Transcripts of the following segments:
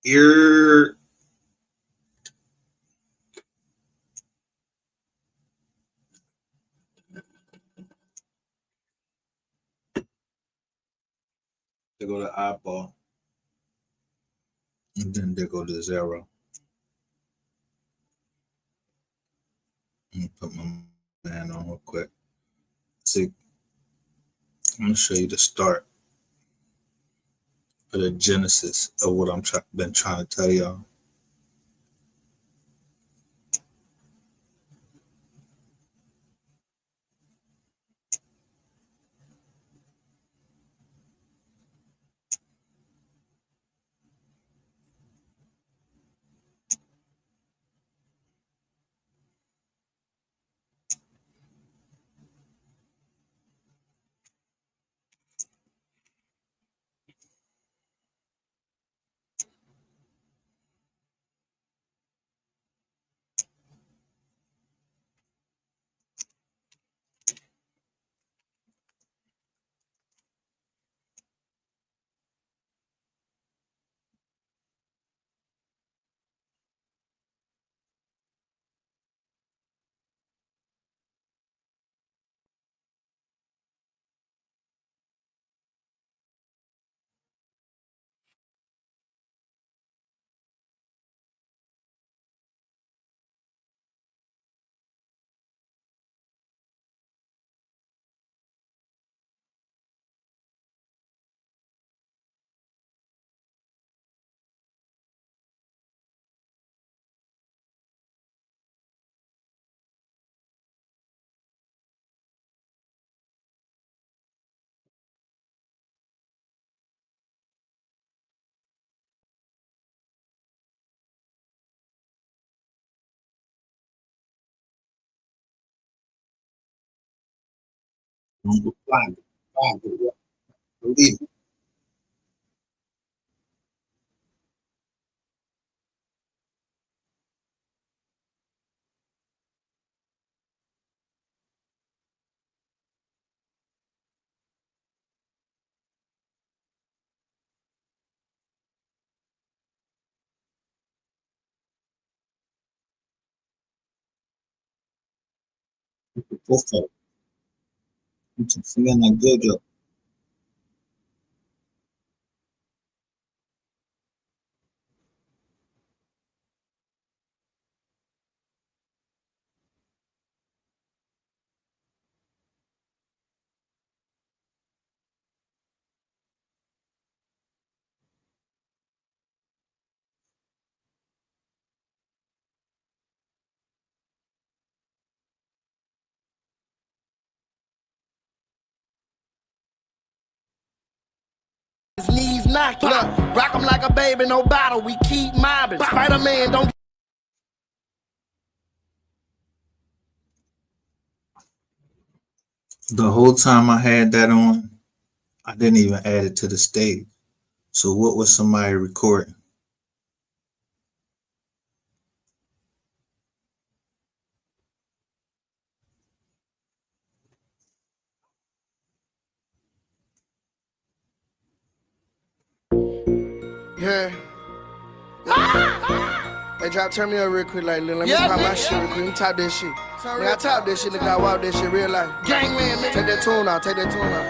Ear. They go to eyeball. And then they go to 0. Let me put my man on real quick. See, I'm gonna show you the start of the genesis of what I'm been trying to tell y'all. Believe it. Perfect. It's feeling like good. His knees knocked up. Rock him like a baby, no bottle. We keep mobbing. Spider-Man don't. The whole time I had that on, I didn't even add it to the stage. So what was somebody recording? Yeah. Hey, drop, turn me up real quick, like, let me pop my shit real quick. Let me top this shit. Nigga, I top this shit, nigga, I walk this shit real life. Gangland, nigga. Take that tune out, take that tune out.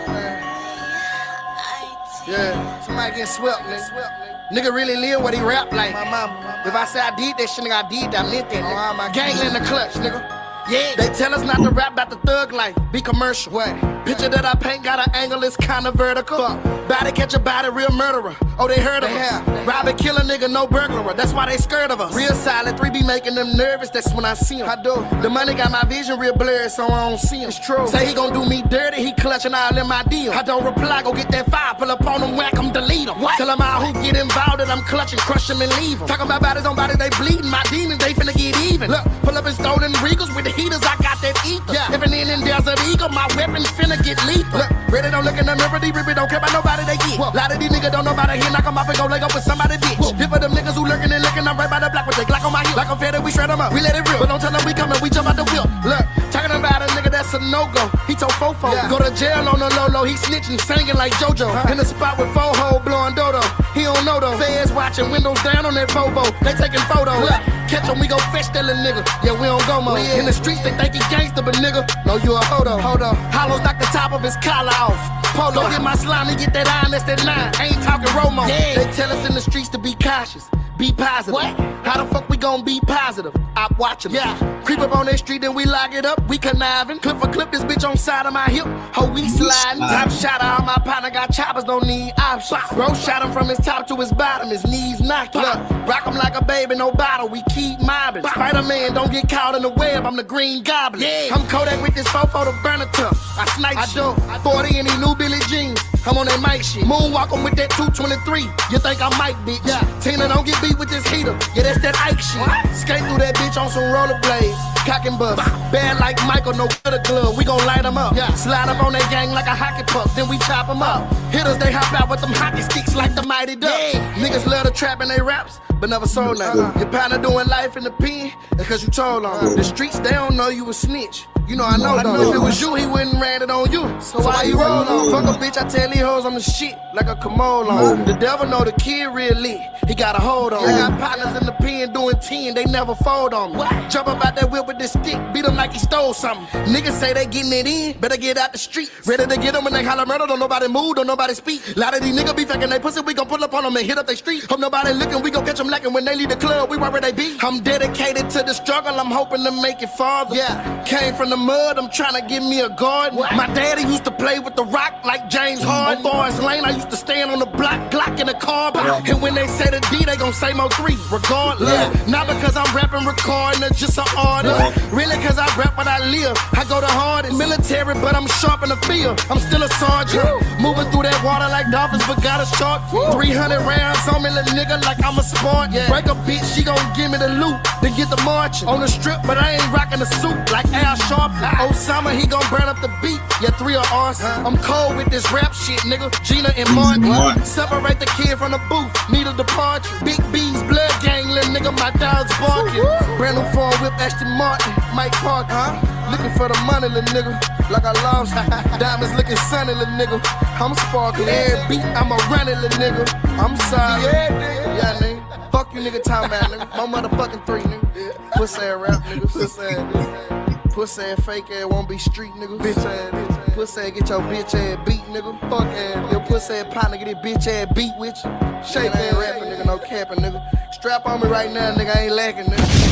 Yeah, somebody getting swept, nigga. Nigga really live what he rap like. My mama. If I say I did that shit, nigga, I did that, I meant that, nigga. Gangland in the clutch, nigga. Yeah, they tell us not to rap about the thug life, be commercial. What? Picture that I paint got an angle, it's kinda vertical. Body catch a body, real murderer. Oh, they heard of us. Rob and kill a nigga, no burglar. That's why they scared of us. Real silent, 3B making them nervous, that's when I see him. I do. The money got my vision real blurry, so I don't see him. It's true. Say he gon' do me dirty, he clutching all in my deal. I don't reply, go get that fire, pull up on him, whack him, delete him. What? Tell him all who get involved that I'm clutching, crush him and leave him. Talking about bodies on bodies, they bleeding. My demons, they finna get even. Look, pull up in stolen Regals with the heaters, I got that ether. Yeah. If an in there's an eagle, my weapon finna get lethal. Look, ready don't look in the mirror, these don't care about nobody they get. A lot of these niggas don't know about it here, knock them off and go leg up with somebody bitch. Here for them niggas who lurking and looking, I'm right by the block with the Glock on my heel. Like I'm fed, we shred them up, we let it rip. But don't tell them we coming, we jump out the wheel. Look, talking about a nigga that's a no-go. He told Fofo, go to jail on the low-low, he snitching, singing like JoJo. In the spot with Fo-Ho, blowing dodo. He don't know though. Feds watching, windows down on that Volvo. They taking photos. Look, catch him, we gon' fetch that little nigga. Yeah, we don't go more. In the streets, they think he gangster, but nigga, no, you a hodo. Hollows knock the top of his collar off. Polo, go get my slime and get that iron, that's that 9. Ain't talking Romo. Yeah. They tell us in the streets to be cautious. Be positive. What? How the fuck we gon' be positive? I'm watching. Yeah. Creep up on that street, then we lock it up. We conniving. Clip for clip, this bitch on side of my hip. Ho, we sliding. Top shot all my partner got choppers, don't need options. Bro shot him from his top to his bottom, his knees knocked. Look, rock him like a baby, no bottle. We keep mobbing. Spider-Man, don't get caught in the web. I'm the Green Goblin. Yeah. I'm Kodak with this 4-4 to burn a tough. I snipe shit. 40 in these new Billie Jeans. I'm on that mic shit. Moonwalk him with that 223. You think I might, bitch? Yeah. Tina, don't get beat with this heater. Yeah, that's that Ike shit. Skate through that bitch on some rollerblades. Cock and bust. Bad like Michael, no gutter glove. We gon' light them up. Yeah. Slide up on that gang like a hockey puck. Then we chop them up. Hitters, they hop out with them hockey sticks like the Mighty Ducks. Yeah. Niggas love to trap in they raps, but never sold nothing. Your partner doing life in the pen, that's cause you told on. The streets, they don't know you a snitch. You know I know though. If it was you, he wouldn't ran it on you. So why you roll on? Fuck a bitch, I tell these hoes I'm the shit, like a Komodo on. The devil know the kid real lit, he got a hold on. I got partners in the pen doing 10, they never fold on me. Jump up out that whip with this stick, beat him like he stole something. Niggas say they getting it in, better get out the street. Ready to get them when they holler murder, don't nobody move, don't nobody speak. Lot of these niggas be faking they pussy, we gon' pull up on them and hit up they street. Hope nobody looking, we gon' catch them lacking when they leave the club, we right where they be. I'm dedicated to the struggle, I'm hoping to make it farther. Yeah, came from the mud, I'm trying to give me a garden. My daddy used to play with the rock like James Harden. Forest Lane, I used to stand on the block, Glock in the car. And when they say the D, they gon' say Mo3, regardless. Not because I'm rapping, recording, or just an artist. Really cause I rap what I live. I go the hardest. Military, but I'm sharp in the field. I'm still a sergeant. Moving through that water like dolphins, but got a shark. 300 rounds on me, little nigga, like I'm a sport. Break a bitch, she gon' give me the loot, then get the marching. On the strip, but I ain't rocking the suit like Al Sharp. Osama, he gon' burn up the beat. Yeah, 3 are arson. I'm cold with this rap shit, nigga. Gina and Martin. Separate the kid from the booth. Need a departure. Big B's blood gang, little nigga. My dog's barking. Brand new phone whip, Ashton Martin. Mike Parker. Looking for the money, little nigga. Like I lost it. Diamonds looking sunny, little nigga. I'm sparking. Every beat, I'ma run it, little nigga. I'm sorry. Yeah, nigga. Fuck you, nigga. Time out, nigga. My motherfucking 3, nigga. Pussy ass rap, nigga. Pussy ass. Pussy ass fake ass won't be street, nigga. Bitch ass. Pussy ass get your bitch ass beat, nigga. Fuck ass. Your pussy ass partner get his bitch ass beat with you. Shake ass rapping, nigga. No capping, nigga. Strap on me right now, nigga. I ain't lacking, nigga.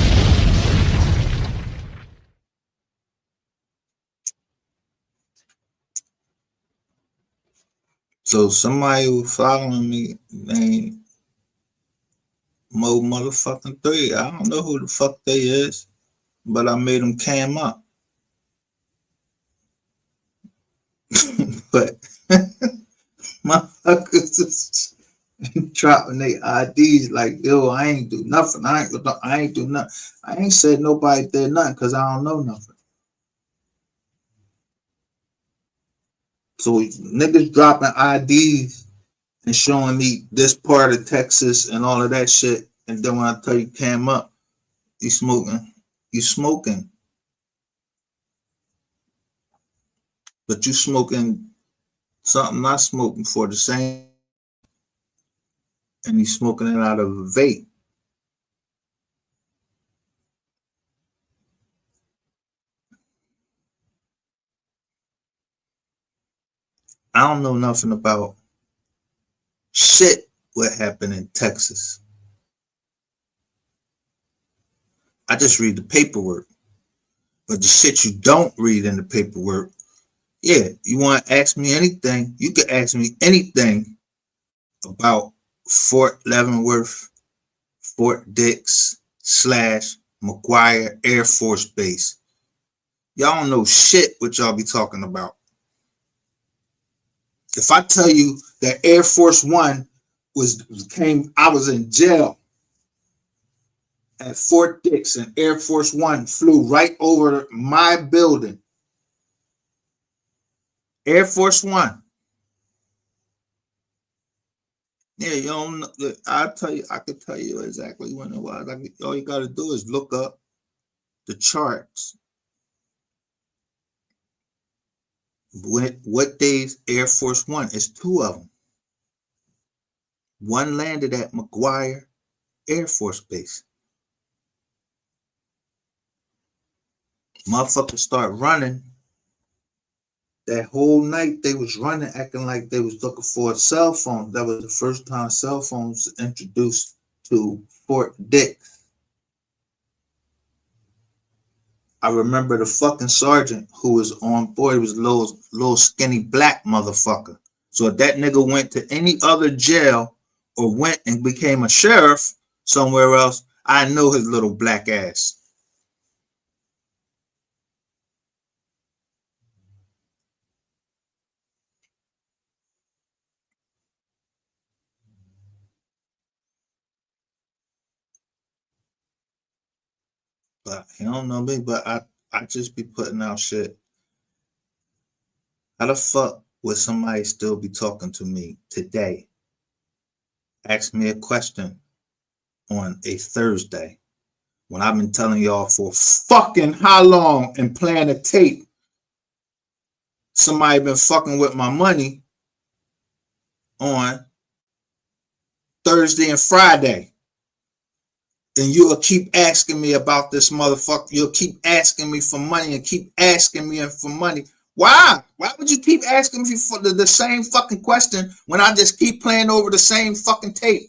So somebody who following me named MOV3MBER. I don't know who the fuck they is, but I made them cam up. But motherfuckers is dropping their IDs like, yo, I ain't do nothing. I ain't do nothing. I ain't said nobody did nothing because I don't know nothing. So niggas dropping IDs and showing me this part of Texas and all of that shit. And then when I tell you cam up, you smoking. You smoking. But you smoking something I smoking for the same. And you smoking it out of a vape. I don't know nothing about shit what happened in Texas. I just read the paperwork. But the shit you don't read in the paperwork, yeah, you want to ask me anything, you can ask me anything about Fort Leavenworth, Fort DIX / McQUIRRE Air Force Base. Y'all don't know shit what y'all be talking about. If I tell you that Air Force One I was in jail at Fort Dix and Air Force One flew right over my building. Air Force One. Yeah, you don't know, I could tell you exactly when it was. All you gotta do is look up the charts. What days Air Force One? It's 2 of them. One landed at McQUIRRE Air Force Base. Motherfuckers start running. That whole night they was running, acting like they was looking for a cell phone. That was the first time cell phones was introduced to Fort DIX. I remember the fucking sergeant who was on board. He was a little skinny black motherfucker. So if that nigga went to any other jail or went and became a sheriff somewhere else, I know his little black ass. But he don't know me, but I just be putting out shit. How the fuck would somebody still be talking to me today? Ask me a question on a Thursday when I've been telling y'all for fucking how long and playing a tape. Somebody been fucking with my money on Thursday and Friday. And you'll keep asking me about this motherfucker. You'll keep asking me for money and keep asking me for money. Why? Why would you keep asking me for the same fucking question when I just keep playing over the same fucking tape?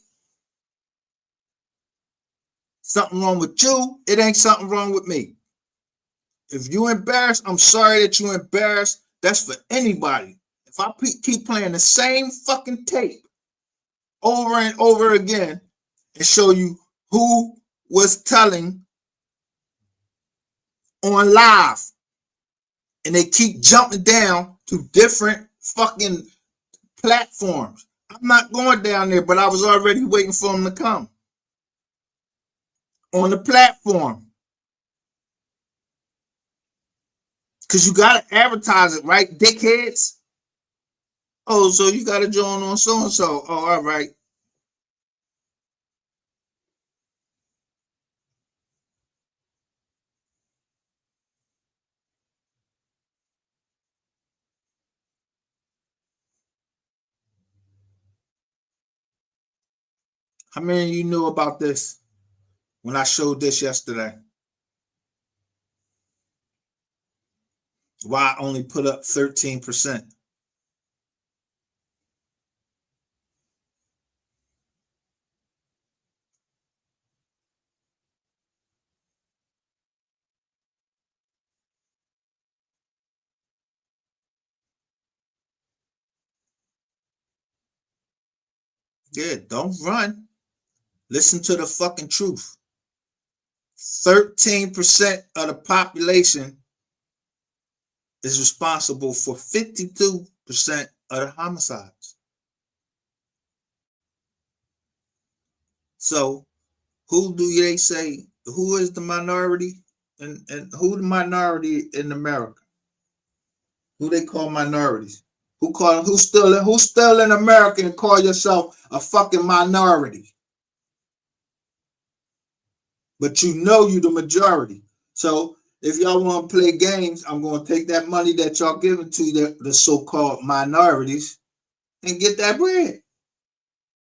Something wrong with you, it ain't something wrong with me. If you embarrassed, I'm sorry that you embarrassed. That's for anybody. If I keep playing the same fucking tape over and over again and show you who was telling on live, and they keep jumping down to different fucking platforms. I'm not going down there, but I was already waiting for them to come on the platform. Because you got to advertise it, right, dickheads? Oh, so you got to join on so-and-so. Oh, all right. How many of you knew about this when I showed this yesterday? Why I only put up 13%? Yeah, don't run. Listen to the fucking truth. 13% of the population is responsible for 52% of the homicides. So who do they say, who is the minority and who the minority in America? Who they call minorities? Who's still in America and call yourself a fucking minority? But you know you the majority. So if y'all want to play games, I'm going to take that money that y'all giving to the so-called minorities and get that bread.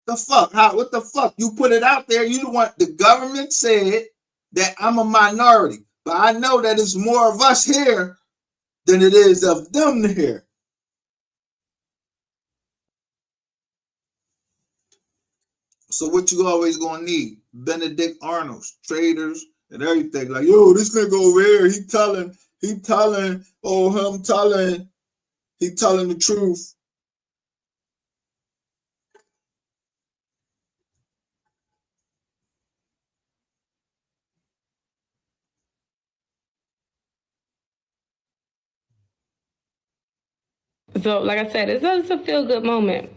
The fuck? What the fuck? You put it out there. You want the government said that I'm a minority, but I know that it's more of us here than it is of them here. So what you always gonna need? Benedict Arnold's, traders, and everything. Like, yo, this nigga over here, he telling, he telling the truth. So, like I said, it's a feel-good moment.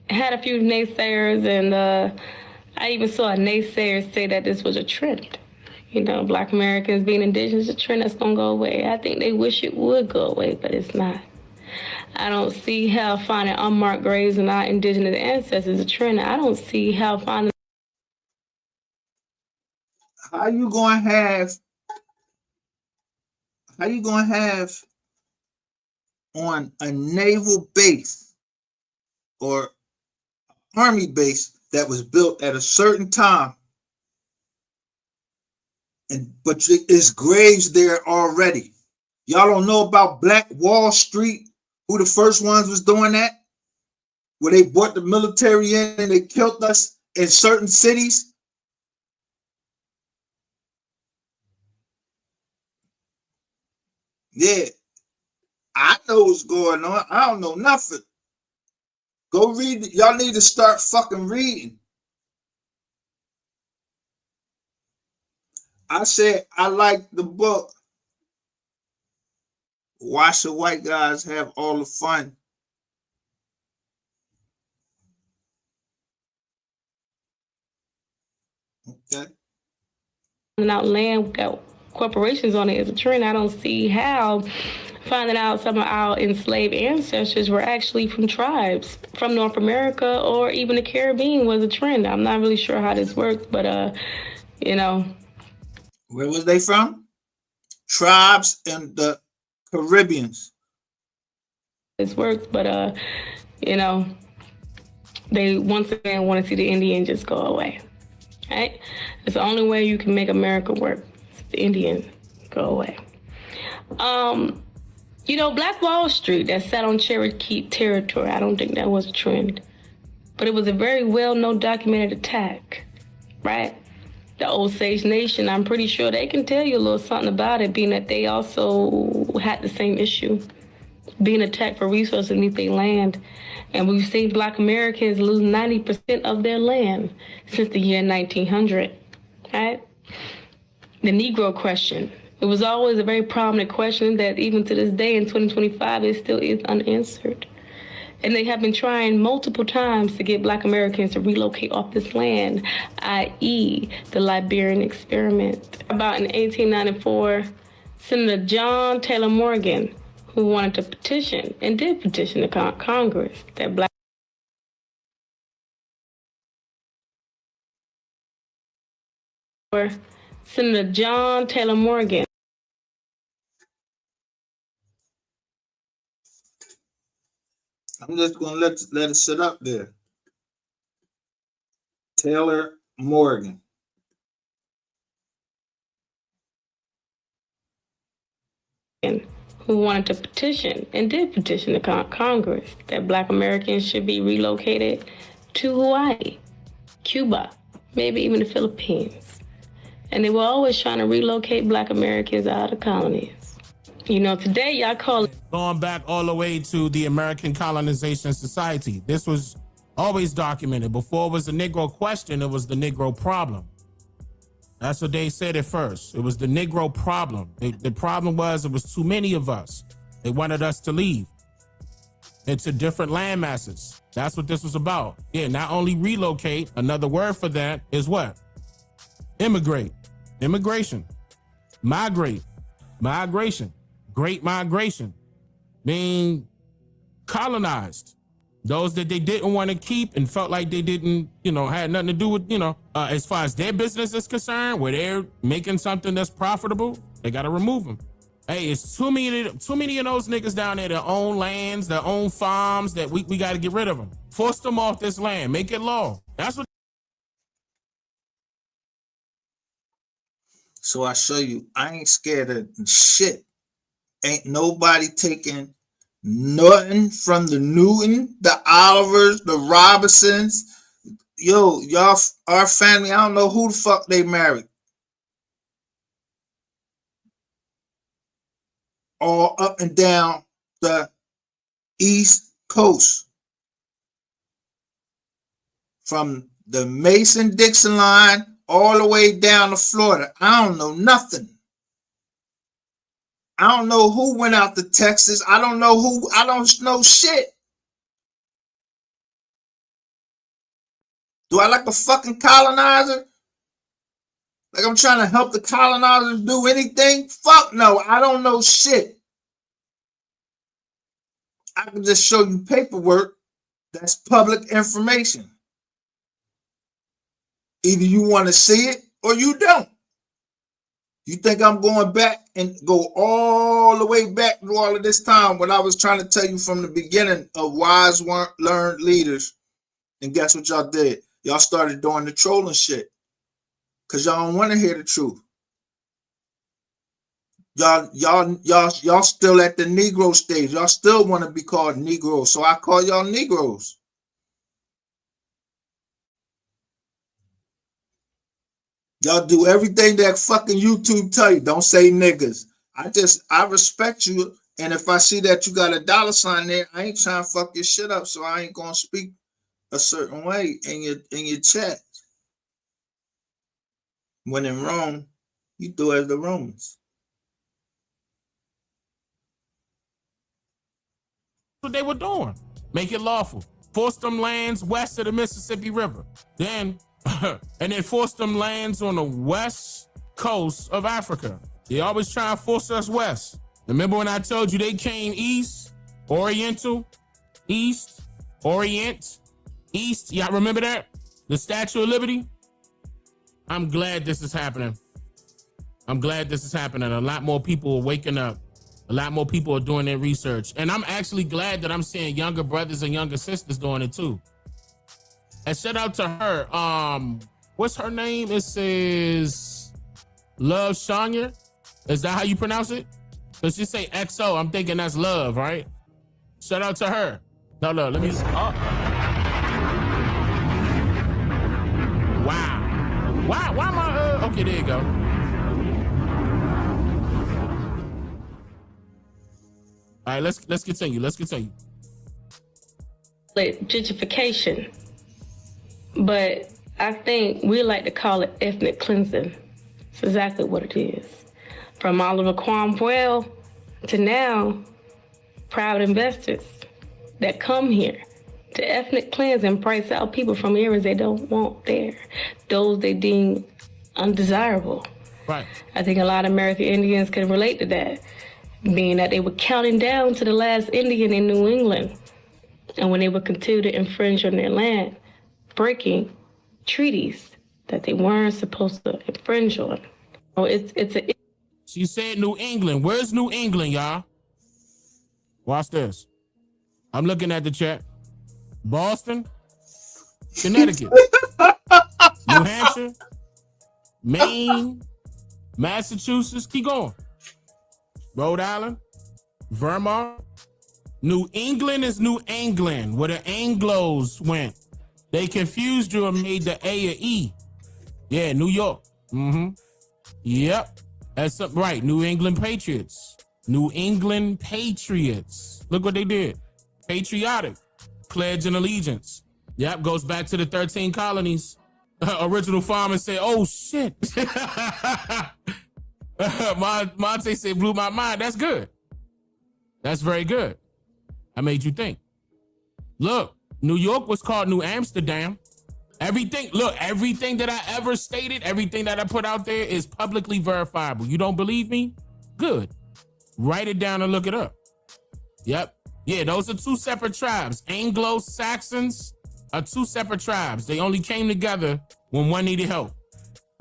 I had a few naysayers, and I even saw a naysayer say that this was a trend. You know, Black Americans being indigenous is a trend that's going to go away. I think they wish it would go away, but it's not. I don't see how finding unmarked graves and our indigenous ancestors is a trend. I don't see how finding... How you gonna have on a naval base or army base that was built at a certain time, but it's graves there already. Y'all don't know about Black Wall Street, who the first ones was doing that, where they brought the military in and they killed us in certain cities. Yeah, I know what's going on. I don't know nothing. Go read it. Y'all need to start fucking reading. I said I like the book. Why should white guys have all the fun? Okay. Out land got corporations on it is a trend. I don't see how finding out some of our enslaved ancestors were actually from tribes from North America or even the Caribbean was a trend. I'm not really sure how this works, but you know. Where was they from? Tribes in the Caribbeans. This works, but you know, they once again want to see the Indian just go away. Right? It's the only way you can make America work. The Indians go away. You know, Black Wall Street that sat on Cherokee territory, I don't think that was a trend. But it was a very well-known documented attack, right? The Osage Nation, I'm pretty sure they can tell you a little something about it, being that they also had the same issue, being attacked for resources beneath their land. And we've seen Black Americans lose 90% of their land since the year 1900, right? The Negro question. It was always a very prominent question that even to this day in 2025, it still is unanswered. And they have been trying multiple times to get Black Americans to relocate off this land, i.e. the Liberian experiment. About in 1894, Senator John Taylor Morgan, who wanted to petition and did petition the Congress that Black Senator John Taylor Morgan. I'm just gonna let it sit up there. Taylor Morgan. Who wanted to petition and did petition the Congress that Black Americans should be relocated to Hawaii, Cuba, maybe even the Philippines. And they were always trying to relocate Black Americans out of the colonies. You know, today y'all call it. Going back all the way to the American Colonization Society. This was always documented. Before it was the Negro question, it was the Negro problem. That's what they said at first. It was the Negro problem. The problem was it was too many of us. They wanted us to leave into different land masses. That's what this was about. Yeah, not only relocate, another word for that is what? Immigrate. Immigration. Migrate. Migration. Great migration. Being colonized. Those that they didn't want to keep and felt like they didn't, had nothing to do with, as far as their business is concerned, where they're making something that's profitable, they got to remove them. Hey, it's too many of those niggas down there that own lands, that own farms, that we got to get rid of them. Force them off this land. Make it law. That's what. So I show you, I ain't scared of shit. Ain't nobody taking nothing from the Newton, the Olivers, the Robinsons. Yo, y'all, our family, I don't know who the fuck they married. All up and down the East Coast. From the Mason-Dixon line all the way down to Florida. I don't know nothing. I don't know who went out to Texas. I don't know shit. Do I like a fucking colonizer? Like I'm trying to help the colonizers do anything? Fuck no, I don't know shit. I can just show you paperwork that's public information. Either you want to see it or you don't. You think I'm going back and go all the way back to all of this time when I was trying to tell you from the beginning of wise learned leaders And guess what y'all did? Y'all started doing the trolling shit. Cause y'all don't want to hear the truth. Y'all still at the Negro stage. Y'all still want to be called Negroes. So I call y'all Negroes. Y'all do everything that fucking YouTube tell you. Don't say niggas. I respect you. And if I see that you got a $sign there, I ain't trying to fuck your shit up. So I ain't gonna speak a certain way in your chat. When in Rome, you do as the Romans. What they were doing. Make it lawful. Force them lands west of the Mississippi River. Then, and then force them lands on the west coast of Africa. They always try to force us west. Remember when I told you they came east, Oriental, east, Orient, east? Y'all remember that? The Statue of Liberty? I'm glad this is happening. I'm glad this is happening. A lot more people are waking up. A lot more people are doing their research. And I'm actually glad that I'm seeing younger brothers and younger sisters doing it too. And shout out to her. What's her name? It says Love Shanya. Is that how you pronounce it? Because she say XO. I'm thinking that's love, right? Shout out to her. No, let me see. Oh. Wow. Why am I, okay, there you go. All right, let's continue. Let's continue. Like gentrification, but I think we like to call it ethnic cleansing. It's exactly what it is. From Oliver Cromwell to now, private investors that come here to ethnic cleanse and price out people from areas they don't want there, those they deem undesirable. Right. I think a lot of American Indians can relate to that, being that they were counting down to the last Indian in New England. And when they would continue to infringe on their land, breaking treaties that they weren't supposed to infringe on. Oh, She said New England. Where's New England, y'all? Watch this. I'm looking at the chat. Boston, Connecticut, New Hampshire, Maine, Massachusetts. Keep going. Rhode Island, Vermont. New England is New England, where the Anglos went. They confused you and made the A a E. Yeah, New York. Yep. That's right. New England Patriots. New England Patriots. Look what they did. Patriotic. Pledge and allegiance. Yep, goes back to the 13 colonies. Original farmers say, oh shit. Monte said, blew my mind. That's good. That's very good. I made you think. Look, New York was called New Amsterdam. Everything that I ever stated, everything that I put out there is publicly verifiable. You don't believe me? Good. Write it down and look it up. Yep. Yeah, those are two separate tribes. Anglo-Saxons are two separate tribes. They only came together when one needed help.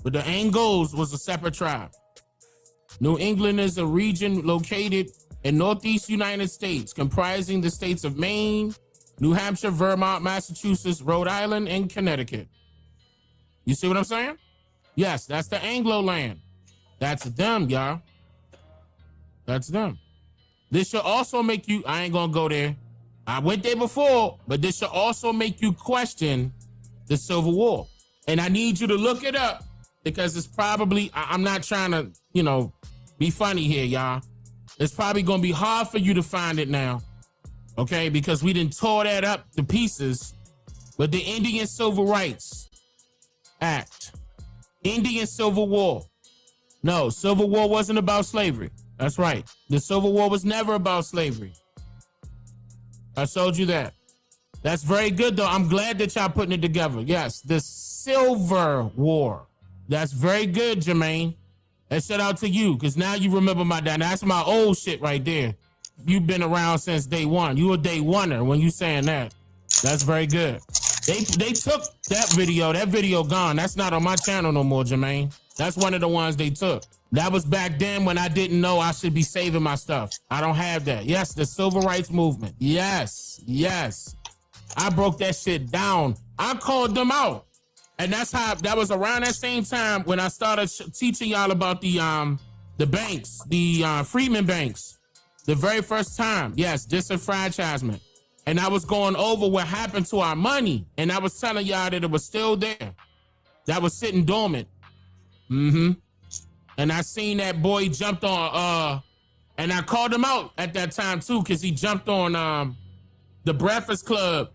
But the Angles was a separate tribe. New England is a region located in Northeast United States, comprising the states of Maine, New Hampshire, Vermont, Massachusetts, Rhode Island, and Connecticut. You see what I'm saying? Yes, that's the Anglo land. That's them, y'all. That's them. This should also make you, I ain't gonna go there. I went there before, but this should also make you question the Civil War. And I need you to look it up because it's probably, I'm not trying to, be funny here, y'all. It's probably gonna be hard for you to find it now. Okay, because we didn't tore that up to pieces. But the Indian Civil Rights Act, Indian Civil War. No, Civil War wasn't about slavery. That's right. The Civil War was never about slavery. I showed you that. That's very good, though. I'm glad that y'all putting it together. Yes, the Silver War. That's very good, Jermaine. And shout out to you, because now you remember my dad. That's my old shit right there. You've been around since day one. You a day oneer when you saying that. That's very good. They took that video gone. That's not on my channel no more, Jermaine. That's one of the ones they took. That was back then when I didn't know I should be saving my stuff. I don't have that. Yes, the Civil Rights Movement. Yes. I broke that shit down. I called them out. And that was around that same time when I started teaching y'all about the banks, the Freeman banks. The very first time, yes, disenfranchisement. And I was going over what happened to our money. And I was telling y'all that it was still there. That was sitting dormant. And I seen that boy jumped on, and I called him out at that time too, because he jumped on the Breakfast Club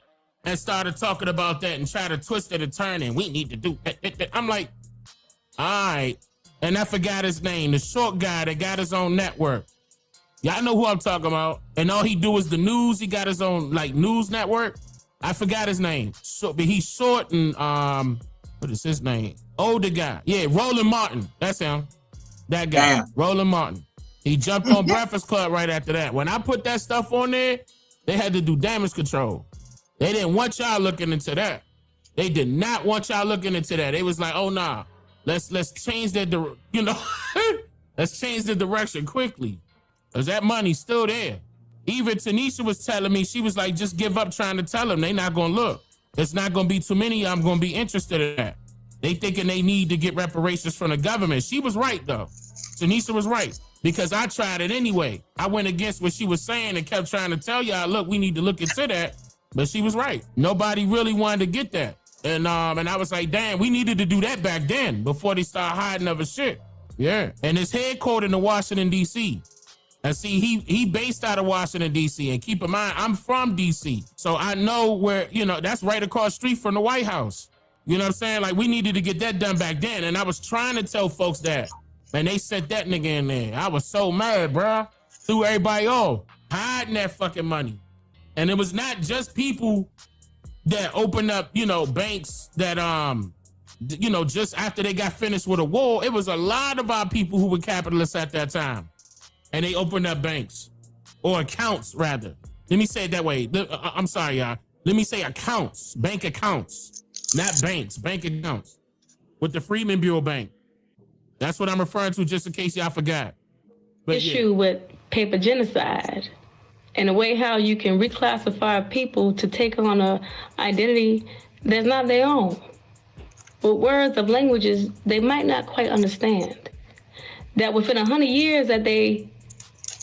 and started talking about that and tried to twist it and turn it. We need to do that. I'm like, all right. And I forgot his name, the short guy that got his own network. Y'all know who I'm talking about. And all he do is the news. He got his own like news network. I forgot his name. So, but he's short and what is his name? Older guy. Yeah, Roland Martin. That's him. That guy. Damn. Roland Martin. He jumped on Breakfast Club right after that. When I put that stuff on there, they had to do damage control. They didn't want y'all looking into that. They did not want y'all looking into that. They was like, oh nah, let's change that, let's change the direction quickly. Cause that money's still there. Even Tanisha was telling me, she was like, just give up trying to tell them. They not gonna look. It's not gonna be too many I'm gonna be interested in that. They thinking they need to get reparations from the government. She was right though. Tanisha was right. Because I tried it anyway. I went against what she was saying and kept trying to tell y'all, look, we need to look into that. But she was right. Nobody really wanted to get that. And I was like, damn, we needed to do that back then before they start hiding other shit. Yeah. And it's headquartered in Washington, D.C. And see, he based out of Washington, D.C. And keep in mind, I'm from D.C. So I know where, that's right across the street from the White House. You know what I'm saying? Like, we needed to get that done back then. And I was trying to tell folks that. And they sent that nigga in there. I was so mad, bro. Threw everybody off, hiding that fucking money. And it was not just people that opened up, banks that, just after they got finished with a war. It was a lot of our people who were capitalists at that time. And they opened up banks or accounts, rather. Let me say it that way. I'm sorry, y'all. Let me say accounts, bank accounts, not banks, bank accounts with the Freeman Bureau Bank. That's what I'm referring to, just in case y'all forgot. But issue with paper genocide and the way how you can reclassify people to take on a identity that's not their own. With words of languages they might not quite understand. That within 100 years that they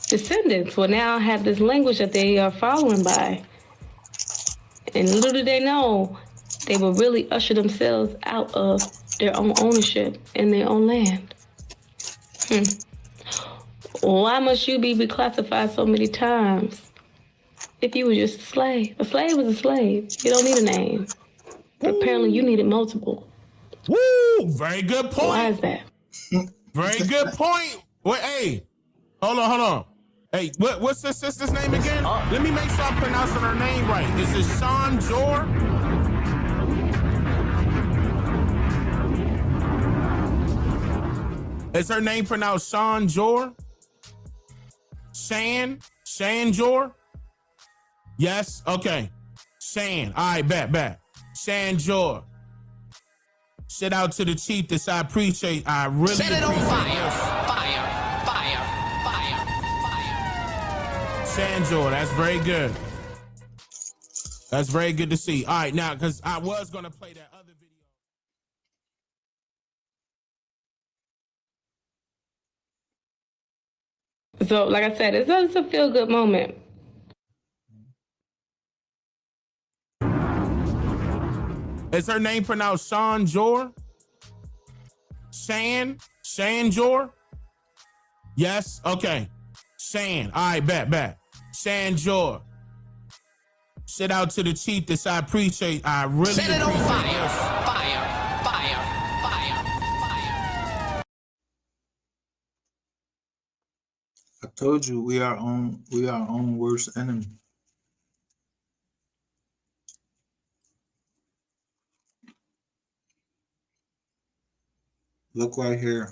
descendants will now have this language that they are following by. And little do they know, they will really usher themselves out of their own ownership in their own land. Why must you be reclassified so many times if you were just a slave? A slave was a slave. You don't need a name. But apparently you needed multiple. Woo! Very good point. Why is that? Very good point. Wait, hey, hold on. Hey, what's the sister's name again? Let me make sure I'm pronouncing her name right. Is it Sean Jor? Is her name pronounced Sean Jor? Shan Jor? Yes? Okay. Shan. All right, bet. Shan Jor. Shout out to the chiefess. I appreciate. I really set it on fire. Shan Jor, that's very good. That's very good to see. All right, now, because I was going to play that other video. So, like I said, it's a feel-good moment. Is her name pronounced Sean Jor? Shan Jor? Yes? Okay. Shan. All right, bet. Shan Jor. Shout out to the chiefess. I appreciate. I really set it on fire. I told you we are our own worst enemy. Look right here.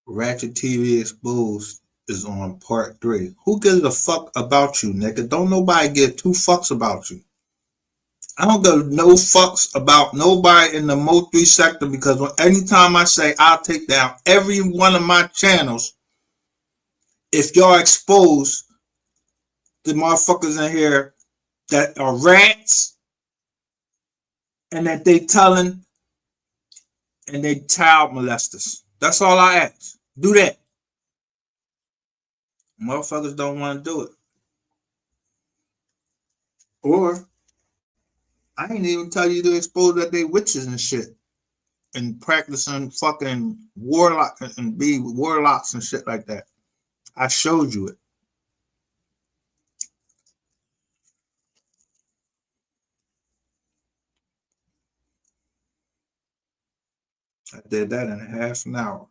Ratchet TV Exposed is on part 3. Who gives a fuck about you, nigga? Don't nobody give 2 fucks about you. I don't give no fucks about nobody in the MOV3 sector, because anytime I say I'll take down every one of my channels, if y'all expose the motherfuckers in here that are rats and that they telling and they child molesters. That's all I ask. Do that. Motherfuckers don't want to do it. Or I ain't even tell you to expose that they witches and shit and practicing fucking warlock and be warlocks and shit like that. I showed you it. I did that in half an hour.